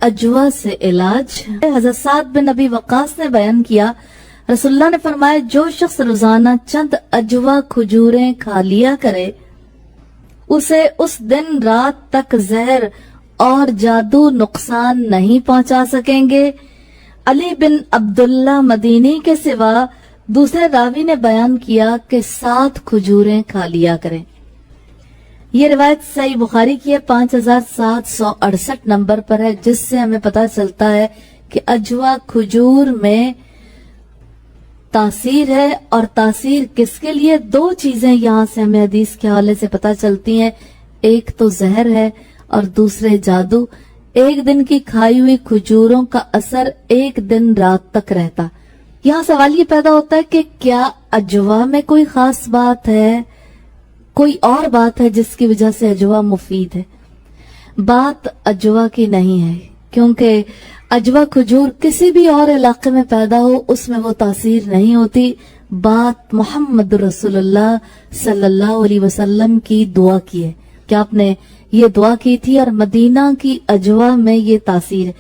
अजवा से इलाज। हज़रत साद बिन अबी वक्कास ने बयान किया, रसूलुल्लाह ने फरमाया, जो शख्स रोजाना चंद अजवा खजूरें खा लिया करे, उसे उस दिन रात तक जहर और जादू नुकसान नहीं पहुंचा सकेंगे। अली बिन अब्दुल्ला मदीनी के सिवा दूसरे रावी ने बयान किया कि 7 खजूरें खा लिया करें। ये रिवायत सही बुखारी की है, 5768 नंबर पर है, जिससे हमें पता चलता है कि अजवा खजूर में तासीर है। और तासीर किसके लिए? 2 चीजें यहाँ से हमें हदीस के हवाले से पता चलती हैं, एक तो जहर है और दूसरे जादू। एक दिन की खाई हुई खजूरों का असर एक दिन रात तक रहता। यहाँ सवाल ये पैदा होता है कि क्या अजवा में कोई खास बात है, कोई और बात है जिसकी वजह से अजवा मुफीद है? बात अजवा की नहीं है, क्योंकि अजवा खजूर किसी भी और इलाके में पैदा हो उसमें वो तासीर नहीं होती। बात मोहम्मद रसूलुल्लाह सल्लल्लाहु अलैहि वसल्लम की दुआ की है कि आपने ये दुआ की थी और मदीना की अजवा में ये तासीर है।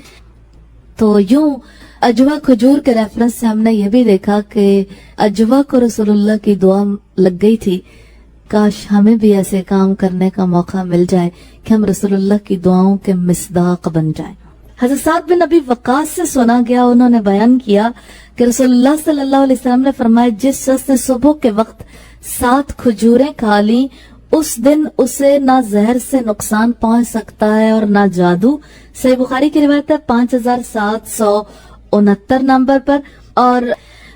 तो यूं अजवा खजूर के रेफरेंस से हमने ये भी देखा कि अजवा को रसूलुल्लाह की दुआ लग गई थी। काश हमें भी ऐसे काम करने का मौका मिल जाए कि हम रसूलुल्लाह की दुआओं के मिसदाक बन जाएं। हज़रत साद बिन अबी वक्कास से सुना गया, उन्होंने बयान किया कि रसूलुल्लाह सल्लल्लाहु अलैहि वसल्लम ने फरमाया, जिस शख्स ने सुबह के वक्त 7 खजूरें खा ली, उस दिन उसे ना जहर से नुकसान पहुंच सकता है और ना जादू। सही बुखारी की रिवायत है 5769 नंबर पर। और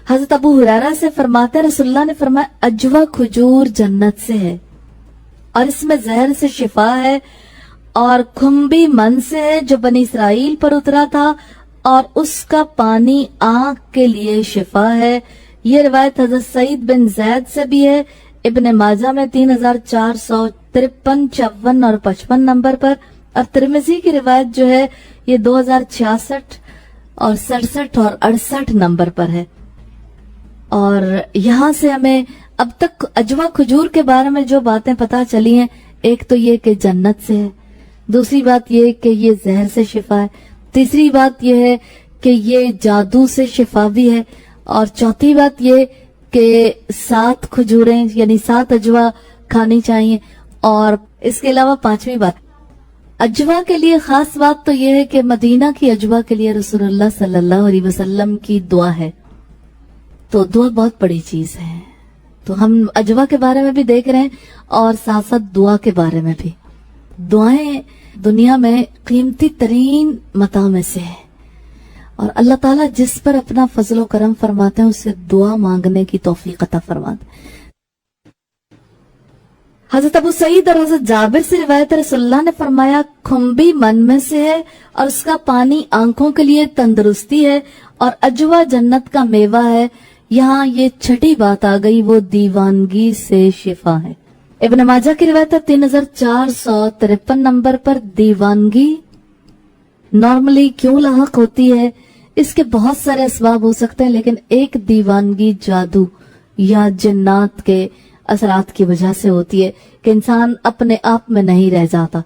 हजरत अबू हुरैरा से फरमाते हैं, रसूलुल्लाह ने फरमाया, अजवा खजूर जन्नत से है और इसमें जहर से शिफा है और खुम्बी मन से है जो बनी इसराइल पर उतरा था और उसका पानी आंख के लिए शिफा है। ये रिवायत हजरत सईद बिन जैद से भी है, इब्ने माजा में 3453, 54 और 55 नंबर पर। और तिरमिजी की रिवायत जो है ये 2066 और 67 और 68 नंबर पर है। और यहाँ से हमें अब तक अजवा खजूर के बारे में जो बातें पता चली हैं, एक तो ये कि जन्नत से है, दूसरी बात ये कि ये जहर से शिफा है, तीसरी बात ये है कि ये जादू से शिफा भी है, और चौथी बात ये कि 7 खजूरें यानी 7 अजवा खानी चाहिए। और इसके अलावा 5वीं बात, अजवा के लिए खास बात तो ये है कि मदीना की अजवा के लिए रसूलुल्लाह सल्लल्लाहु अलैहि वसल्लम की दुआ है। तो दुआ बहुत बड़ी चीज है। तो हम अजवा के बारे में भी देख रहे हैं और साथ साथ दुआ के बारे में भी। दुआएं दुनिया में कीमती तरीन मता में से है और अल्लाह ताला जिस पर अपना फजलो करम फरमाते हैं उससे दुआ मांगने की तौफीक अता फरमाते हैं। हजरत अबू सईद और हजरत जाबिर से रिवायत है, रसूलुल्लाह ने फरमाया, खुम्बी मन में से है और उसका पानी आंखों के लिए तंदुरुस्ती है और अजवा जन्नत का मेवा है। यहाँ ये छठी बात आ गई, वो दीवानगी से शिफा है। इब्न माजा की रिवायत है 3453 नंबर पर। दीवानगी नॉर्मली क्यों लाहक होती है, इसके बहुत सारे असबाब हो सकते हैं, लेकिन एक दीवानगी जादू या जिन्नात के असरात की वजह से होती है कि इंसान अपने आप में नहीं रह जाता।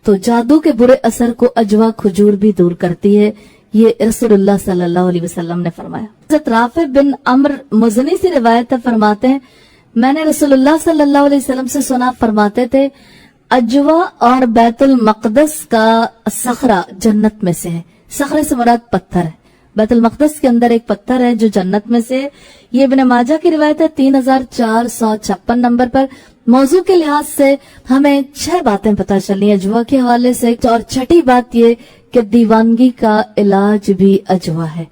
तो जादू के बुरे असर को अजवा खजूर भी दूर करती है, ये रसूलुल्लाह सल्लल्लाहु अलैहि वसल्लम ने फरमाया। हज़रत राफे बिन अम्र मुज़नी से रिवायत है, फरमाते हैं, मैंने रसूलुल्लाह सल्लल्लाहु अलैहि वसल्लम से सुना, फरमाते थे, अजवा और बैतुल मक़दस का सखरा जन्नत में से है। सखरे से मुराद पत्थर है। बैतुल मक़दस के अंदर एक पत्थर है जो जन्नत में से है। ये इब्न माजा की रिवायत है 3456 नंबर पर। मौजू के लिहाज से हमें 6 बातें पता चली अजवा के हवाले से, और छठी बात ये कि दीवानगी का इलाज भी अजवा है।